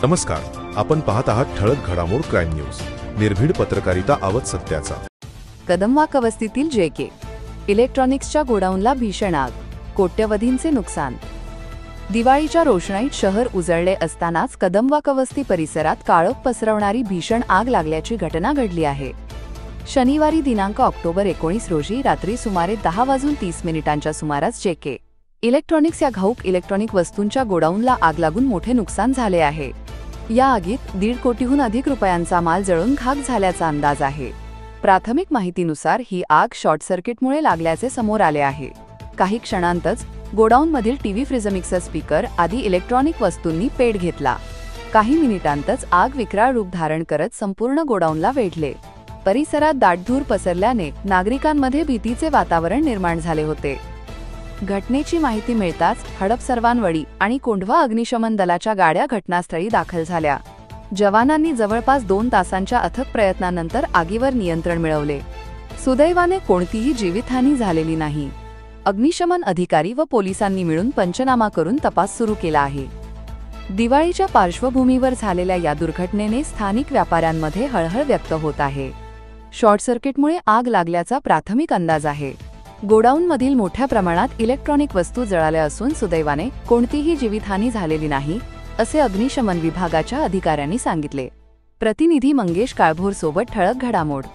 नमस्कार, आपण पाहत आहात ठळक घडामोड क्राईम न्यूज, निर्भीड पत्रकारिता आवत सत्याचा। कदमवाक वस्तीतील JK इलेक्ट्रॉनिक्सच्या गोडाऊनला भीषण आग, कोट्यवधींचे नुकसान। दिवाळीच्या रोषणाईत शहर उजळले असतानाच कदमवाक वस्ती परिसरात काळोख पसरवणारी भीषण आग लागल्याची घटना घडली आहे। शनिवारी दिनांक ऑक्टोबर 19 रोजी रात्री सुमारे 10:30 सुमारास JK इलेक्ट्रॉनिक्स या घाऊक इलेक्ट्रॉनिक वस्तूंच्या गोडाऊनला आग लागून मोठे नुकसान झाले आहे। या आगीत 1.5 कोटीहून अधिक रुपयांचा माल जळून खाक झाल्याचा अंदाज आहे। प्राथमिक माहितीनुसार ही आग शॉर्ट सर्किटमुळे लागल्याचे समोर आले आहे। काही क्षणांतच गोडाऊनमधील टीव्ही, फ्रीज, मिक्सर, स्पीकर आदी इलेक्ट्रॉनिक वस्तूंनी पेट घेतला। काही मिनिटांतच आग विकराळ रूप धारण करत संपूर्ण गोडाऊनला वेढले। परिसरात दाटधूर पसरल्याने नागरिकांमध्ये भीतीचे वातावरण निर्माण झाले होते। घटनेची माहिती मिळताच हडपसरवानवडी आणि कोंढवा अग्निशमन दलाच्या गाड्या घटनास्थळी दाखल झाल्या। जवानांनी जवळपास 2 तासांच्या अथक प्रयत्नानंतर आगीवर नियंत्रण मिळवले। सुदैवाने कोणतीही जीवितहानी झालेली नाही। अग्निशमन अधिकारी व पोलिसांनी मिळून पंचनामा करून तपास सुरू केला आहे। दिवाळीच्या पार्श्वभूमीवर झालेल्या या दुर्घटनेने स्थानिक व्यापाऱ्यांमध्ये हळहळ व्यक्त होत आहे। शॉर्ट सर्किटमुळे आग लागल्याचा प्राथमिक अंदाज आहे। गोडाऊनमधील मोठ्या प्रमाणात इलेक्ट्रॉनिक वस्तू जळाल्या असून सुदैवाने कोणतीही जीवितहानी झालेली नाही, असे अग्निशमन विभागाच्या अधिकाऱ्यांनी सांगितले। प्रतिनिधी मंगेश काळभोर सोबत ठळक घडामोड।